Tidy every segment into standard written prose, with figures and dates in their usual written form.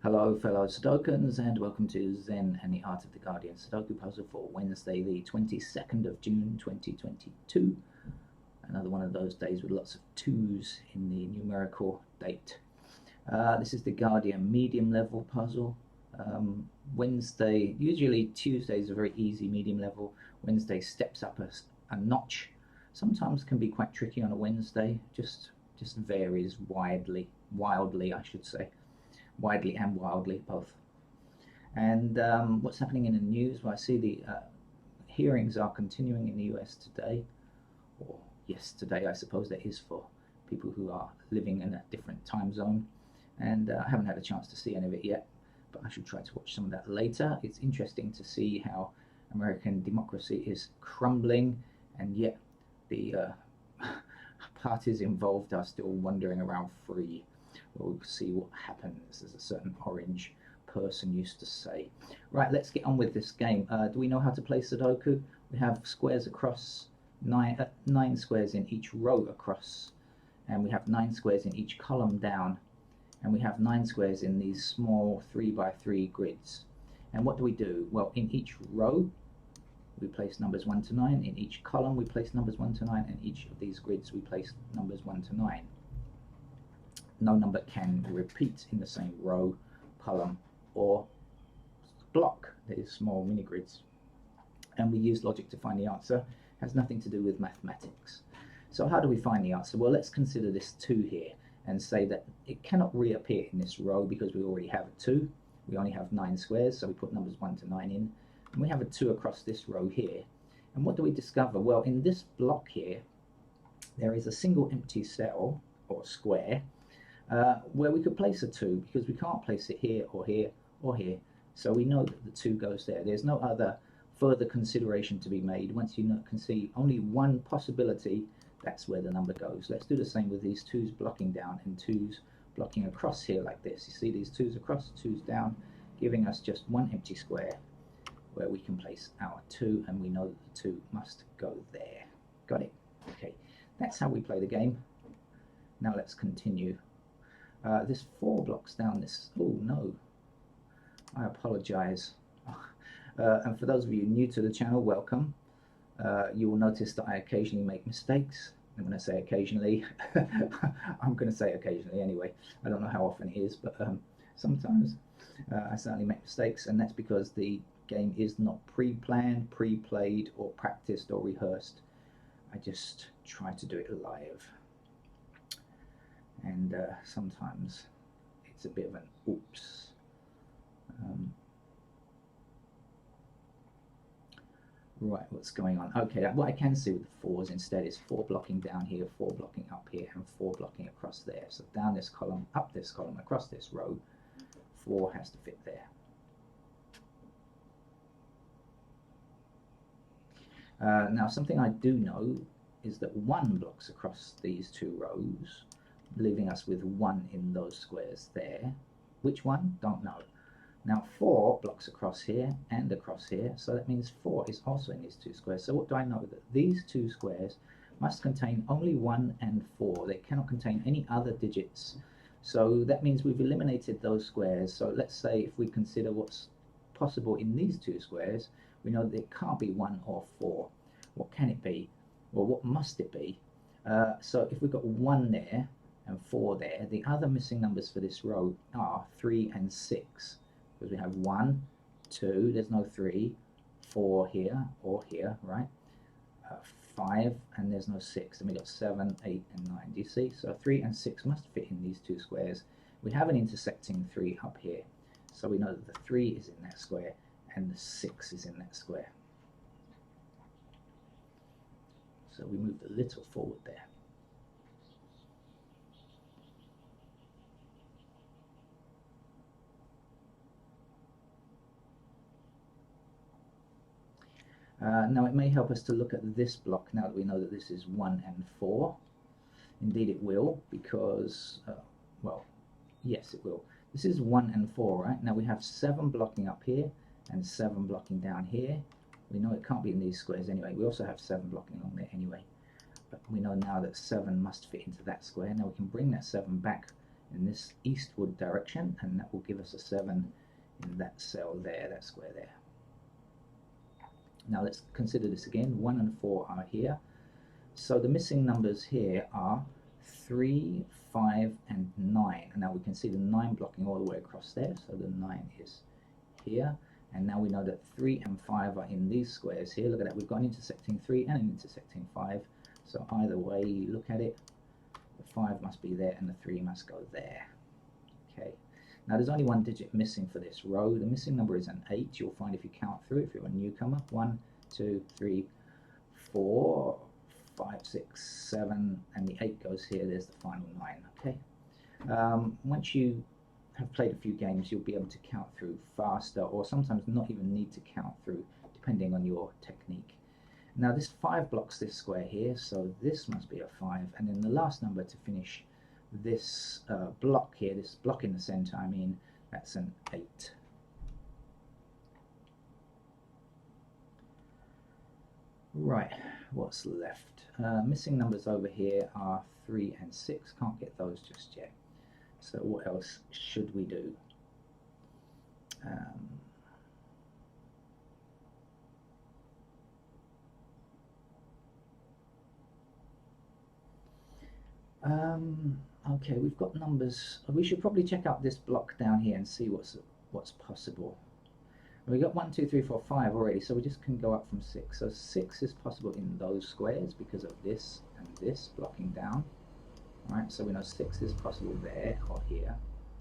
Hello fellow Sudokans and welcome to Zen and the Art of the Guardian Sudoku puzzle for Wednesday the 22nd of June 2022. Another one of those days with lots of twos in the numerical date. This is the Guardian medium level puzzle. Usually Tuesday is a very easy medium level. Wednesday steps up a notch. Sometimes can be quite tricky on a Wednesday, just varies wildly I should say. Widely and wildly, both. And what's happening in the news? Well, I see the hearings are continuing in the US today, or yesterday, I suppose that is for people who are living in a different time zone. And I haven't had a chance to see any of it yet, but I should try to watch some of that later. It's interesting to see how American democracy is crumbling, and yet the parties involved are still wandering around free. We'll see what happens, as a certain orange person used to say. Right, let's get on with this game. Do we know how to play Sudoku? We have squares across, nine squares in each row across, and we have 9 squares in each column down, and we have 9 squares in these small 3x3 grids. And what do we do? Well, in each row, we place numbers 1 to 9. In each column, we place numbers 1 to 9. And each of these grids, we place numbers 1 to 9. No number can repeat in the same row, column, or block. These small mini grids. And we use logic to find the answer. It has nothing to do with mathematics. So how do we find the answer? Well, let's consider this 2 here and say that it cannot reappear in this row because we already have a 2. We only have 9 squares, so we put numbers 1 to 9 in. And we have a 2 across this row here. And what do we discover? Well, in this block here, there is a single empty cell, or square, where we could place a 2, because we can't place it here or here or here. So we know that the 2 goes there. There's no other further consideration to be made. Once you can see only one possibility, that's where the number goes. Let's do the same with these 2's blocking down and 2's blocking across here like this. You see these 2's across, 2's down, giving us just one empty square where we can place our 2, and we know that the 2 must go there. Got it? Okay, that's how we play the game. Now let's continue. This 4 blocks down this. Oh no, I apologize. And for those of you new to the channel, welcome. You will notice that I occasionally make mistakes. And when I say occasionally, I'm going to say occasionally anyway. I don't know how often it is, but sometimes I certainly make mistakes, and that's because the game is not pre-planned, pre-played, or practiced, or rehearsed. I just try to do it live. And sometimes it's a bit of an oops. Right, what's going on? Okay, what I can see with the 4s instead is 4 blocking down here, 4 blocking up here, and 4 blocking across there. So down this column, up this column, across this row, 4 has to fit there. Now, something I do know is that 1 blocks across these 2 rows, leaving us with 1 in those squares there. Which one? Don't know. Now 4 blocks across here and across here, so that means 4 is also in these 2 squares. So what do I know? That these 2 squares must contain only 1 and 4. They cannot contain any other digits. So that means we've eliminated those squares. So let's say if we consider what's possible in these 2 squares, we know that it can't be 1 or 4. What can it be? Well, what must it be? So if we've got 1 there and 4 there, the other missing numbers for this row are 3 and 6. Because we have 1, 2, there's no 3, 4 here or here, right? 5, and there's no 6. Then we got 7, 8, and 9. Do you see? So 3 and 6 must fit in these 2 squares. We have an intersecting 3 up here. So we know that the 3 is in that square and the 6 is in that square. So we moved a little forward there. Now it may help us to look at this block now that we know that this is 1 and 4. Indeed it will, because, well, yes it will. This is 1 and 4, right? Now we have 7 blocking up here and 7 blocking down here. We know it can't be in these squares anyway. We also have 7 blocking along there anyway. But we know now that 7 must fit into that square. Now we can bring that 7 back in this eastward direction, and that will give us a 7 in that cell there, that square there. Now let's consider this again. 1 and 4 are here. So the missing numbers here are 3, 5, and 9. And now we can see the 9 blocking all the way across there. So the 9 is here. And now we know that 3 and 5 are in these squares here. Look at that. We've got an intersecting 3 and an intersecting 5. So either way you look at it, the 5 must be there and the 3 must go there. Okay. Now there's only one digit missing for this row. The missing number is an 8. You'll find if you count through, if you're a newcomer. 1, 2, 3, 4, 5, 6, 7, and the 8 goes here. There's the final 9. Okay. Once you have played a few games, you'll be able to count through faster, or sometimes not even need to count through, depending on your technique. Now this 5 blocks this square here, so this must be a 5, and then the last number to finish this block here, this block in the center, I mean, that's an 8. Right, what's left? Missing numbers over here are 3 and 6. Can't get those just yet. So what else should we do? Okay, we've got numbers. We should probably check out this block down here and see what's possible. We got 1, 2, 3, 4, 5 already, so we just can go up from 6. So 6 is possible in those squares because of this and this blocking down. Alright, so we know 6 is possible there or here.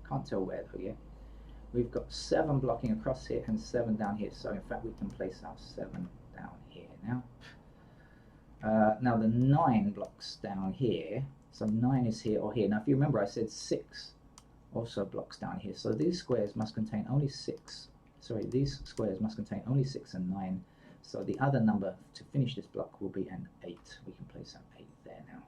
Can't tell where though yet. We've got 7 blocking across here and 7 down here, so in fact we can place our 7 down here now. Now the 9 blocks down here, so 9 is here or here. Now if you remember, I said 6 also blocks down here, so these squares must contain only 6. Sorry, these squares must contain only 6 and 9, so the other number to finish this block will be an 8. We can place an 8 there now.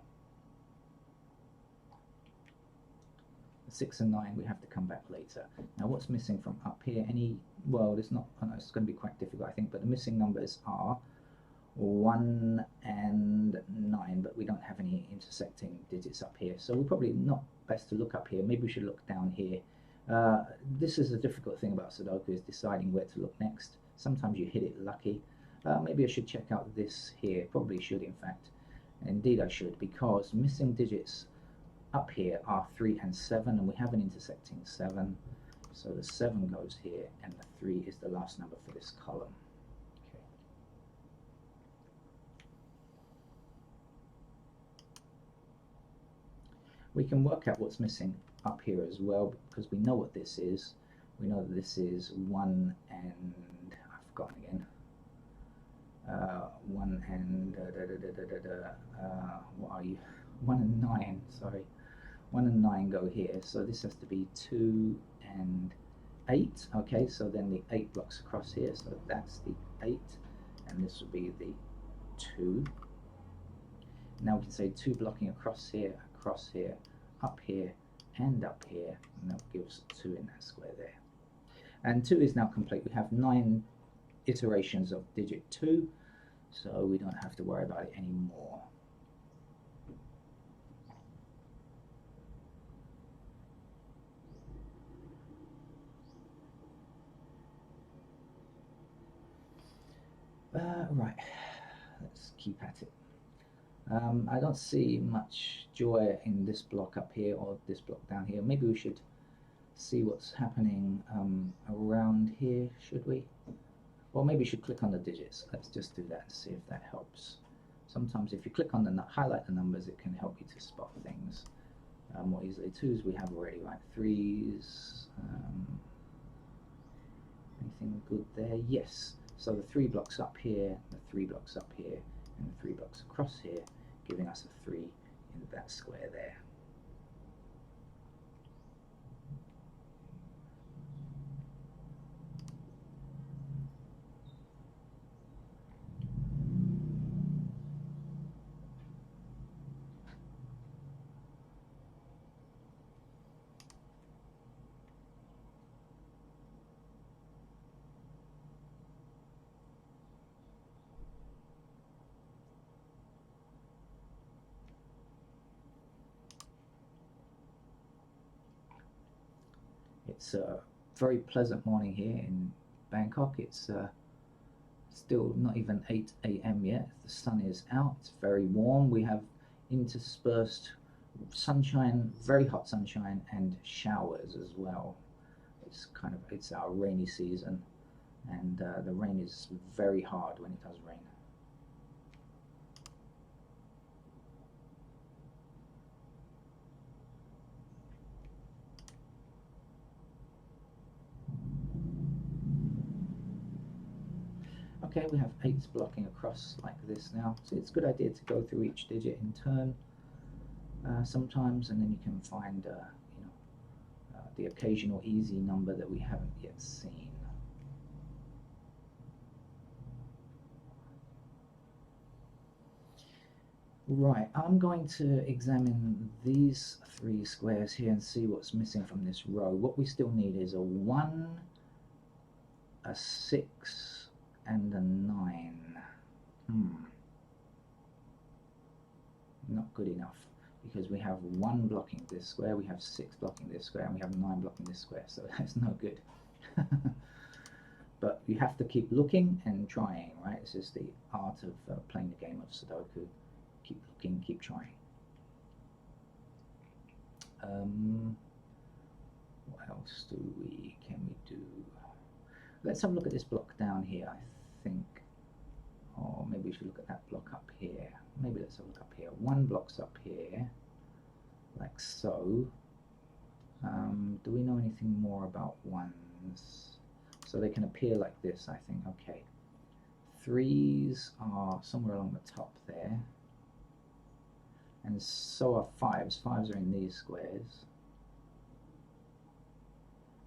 6 and 9 we have to come back later. Now what's missing from up here? Well, it's not, oh no, it's going to be quite difficult I think, but the missing numbers are 1 and 9, but we don't have any intersecting digits up here, so we're probably not best to look up here. Maybe we should look down here. This is a difficult thing about Sudoku, is deciding where to look next. Sometimes you hit it lucky. Maybe I should check out this here. Probably should, in fact. Indeed I should, because missing digits up here are 3 and 7, and we have an intersecting 7. So the 7 goes here, and the 3 is the last number for this column. Okay. We can work out what's missing up here as well, because we know what this is. We know that this is 1 and I've forgotten again. 1 and what are you? 1 and 9. Sorry, 1 and 9 go here. So this has to be 2 and 8. Okay, so then the 8 blocks across here. So that's the 8, and this will be the 2. Now we can say 2 blocking across here, up here, and up here, and that gives 2 in that square there. And 2 is now complete. We have 9 iterations of digit 2, so we don't have to worry about it anymore. Right, let's keep at it. I don't see much joy in this block up here or this block down here. Maybe we should see what's happening around here, should we? Or maybe we should click on the digits. Let's just do that and see if that helps. Sometimes if you click on the highlight the numbers, it can help you to spot things more easily. 2s we have already, right? 3s. Anything good there? Yes. So the 3 blocks up here, the 3 blocks up here, and the 3 blocks across here, giving us a 3 in that square there. It's a very pleasant morning here in Bangkok. It's still not even 8 a.m. yet. The sun is out. It's very warm. We have interspersed sunshine, very hot sunshine, and showers as well. It's our rainy season, and the rain is very hard when it does rain. Okay, we have 8s blocking across like this now, so it's a good idea to go through each digit in turn sometimes, and then you can find the occasional easy number that we haven't yet seen. Right, I'm going to examine these 3 squares here and see what's missing from this row. What we still need is a 1, a 6, and a 9. Not good enough, because we have 1 blocking this square, we have 6 blocking this square, and we have 9 blocking this square, so that's no good. But you have to keep looking and trying, right? It's just the art of playing the game of Sudoku. Keep looking, keep trying. What else can we do? Let's have a look at this block down here, I think. Or maybe we should look at that block up here. Maybe let's have a look up here. 1 block's up here, like so. Do we know anything more about 1s? So they can appear like this, I think. Okay. 3s are somewhere along the top there. And so are 5s. 5s are in these squares.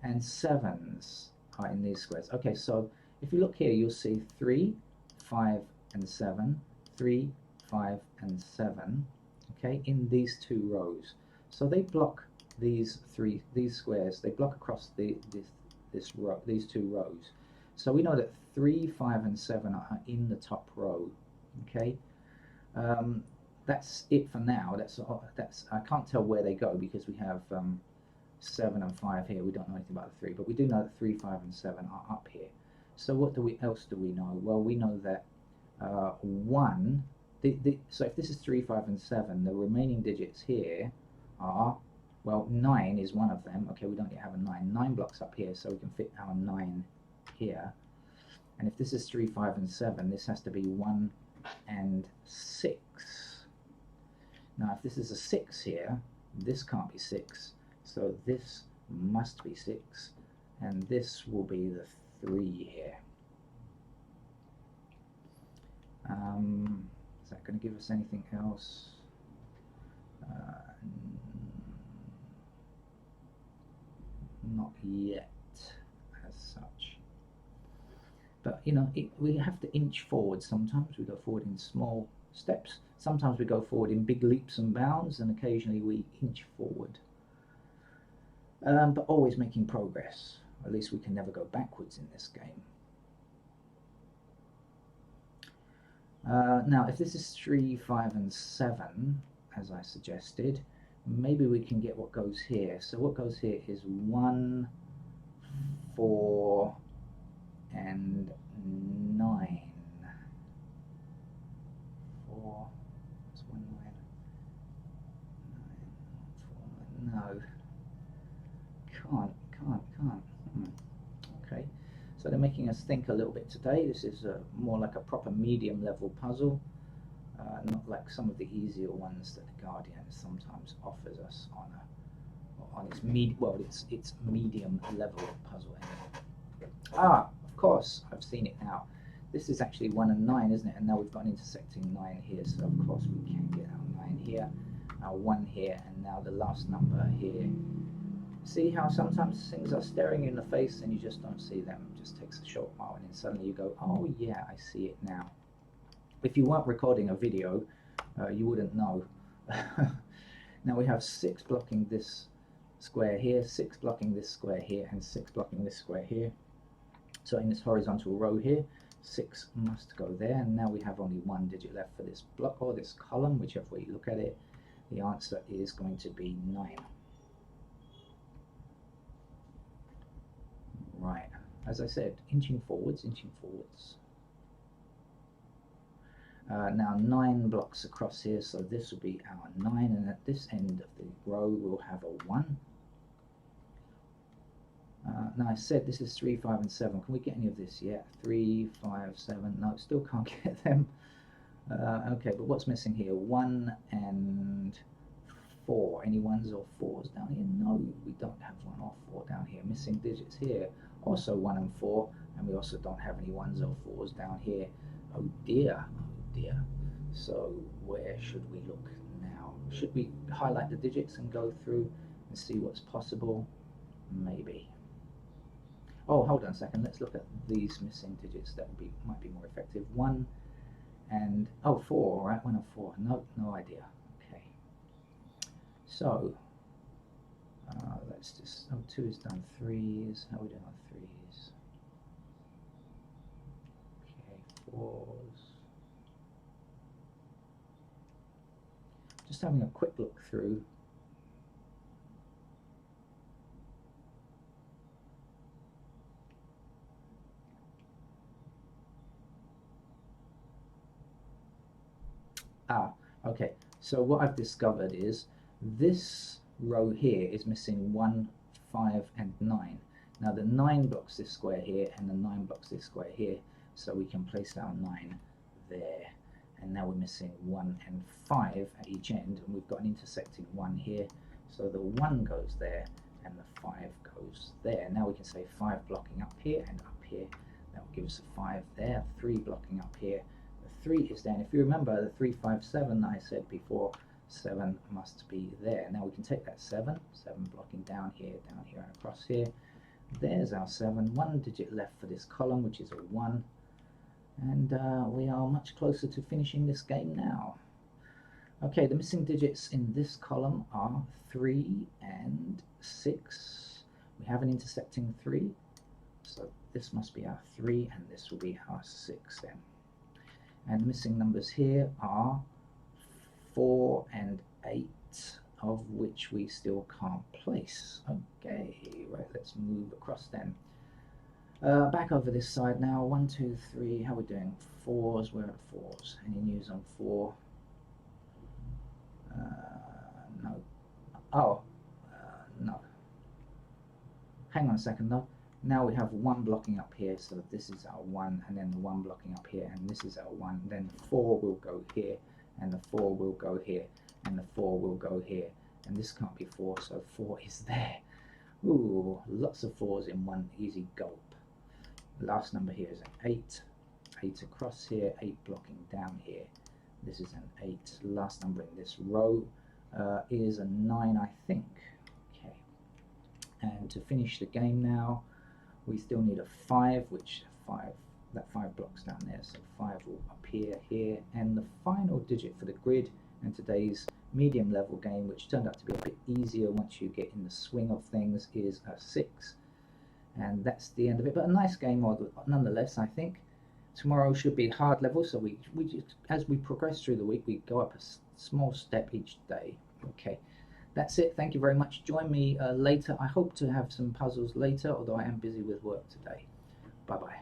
And 7s are in these squares. Okay, so if you look here, you'll see 3, 5, and 7. 3, 5, and 7. Okay, in these 2 rows. So they block these squares. They block across these 2 rows. So we know that 3, 5, and 7 are in the top row. Okay. That's it for now. That's I can't tell where they go because we have 7 and 5 here. We don't know anything about the 3, but we do know that 3, 5, and 7 are up here. So what else do we know? Well, we know that 1. So if this is 3, 5, and 7, the remaining digits here are, well, 9 is one of them. Okay, we don't yet have a 9. 9 blocks up here, so we can fit our 9 here. And if this is 3, 5, and 7, this has to be 1 and 6. Now, if this is a 6 here, this can't be 6. So this must be 6, and this will be the 3 here. Is that going to give us anything else? Not yet, as such. But we have to inch forward. Sometimes we go forward in small steps. Sometimes we go forward in big leaps and bounds, and occasionally we inch forward. But always making progress. At least we can never go backwards in this game. Now, if this is 3, 5, and 7, as I suggested, maybe we can get what goes here. So what goes here is 1, 4, and 9. 4, that's 1, 9, 9, 4, 9. No. Can't. Okay, so they're making us think a little bit today. This is more like a proper medium level puzzle, not like some of the easier ones that the Guardian sometimes offers us on its medium level puzzle. Ah, of course, I've seen it now. This is actually 1 and 9, isn't it? And now we've got an intersecting 9 here, so of course we can get our 9 here, our 1 here, and now the last number here. See how sometimes things are staring you in the face and you just don't see them. It just takes a short while and then suddenly you go, oh yeah, I see it now. If you weren't recording a video, you wouldn't know. Now we have 6 blocking this square here, 6 blocking this square here, and 6 blocking this square here. So in this horizontal row here, 6 must go there, and now we have only 1 digit left for this block or this column, whichever way you look at it. The answer is going to be 9. as I said, inching forwards, inching forwards. Now 9 blocks across here, so this will be our 9, and at this end of the row we'll have a 1. Now I said this is 3, 5 and 7. Can we get any of this yet? 3, 5, 7, no, still can't get them. Okay, but what's missing here? 1 and 4. Any 1s or 4s down here? No, we don't have 1 or 4 down here. Missing digits here. Also 1 and 4, and we also don't have any 1s or 4s down here. Oh dear, oh dear. So where should we look now? Should we highlight the digits and go through and see what's possible? Maybe. Oh, hold on a second. Let's look at these missing digits. That might be more effective. 1 and 4. Right, 1 and 4. No idea. Okay. So let's just. 2 is done. 3s. How are we doing on 3s? Okay, 4s. Just having a quick look through. Okay, so what I've discovered is this row here is missing 1, 5 and 9. Now the 9 blocks this square here and the 9 blocks this square here, so we can place our 9 there. And now we're missing 1 and 5 at each end, and we've got an intersecting 1 here, so the 1 goes there and the 5 goes there. Now we can say 5 blocking up here and up here. That will give us a 5 there, 3 blocking up here. 3 is there, and if you remember the 3, 5, 7 I said before, 7 must be there. Now we can take that 7 blocking down here and across here. There's our 7, 1 digit left for this column, which is a 1, and we are much closer to finishing this game now. Okay, the missing digits in this column are 3 and 6. We have an intersecting 3, so this must be our 3 and this will be our 6 then. And the missing numbers here are 4 and 8, of which we still can't place. Okay, right, let's move across then. Back over this side now. 1, 2, 3. How are we doing? 4s. We're at 4s. Any news on 4? No. Oh, no. Hang on a second though. Now we have 1 blocking up here, so this is our 1, and then the 1 blocking up here, and this is our 1. Then the 4 will go here, and the 4 will go here, and the 4 will go here, and this can't be 4, so 4 is there. Ooh, lots of 4s in one easy gulp. The last number here is an 8. 8 across here, 8 blocking down here. This is an 8. Last number in this row is a 9, I think. Okay. And to finish the game now, we still need a 5, which 5, that 5 blocks down there, so 5 will appear here, and the final digit for the grid and today's medium level game, which turned out to be a bit easier once you get in the swing of things, is a 6, and that's the end of it. But a nice game nonetheless, I think. Tomorrow should be hard level, so we just, as we progress through the week, we go up a small step each day. Okay. That's it. Thank you very much. Join me later. I hope to have some puzzles later, although I am busy with work today. Bye-bye.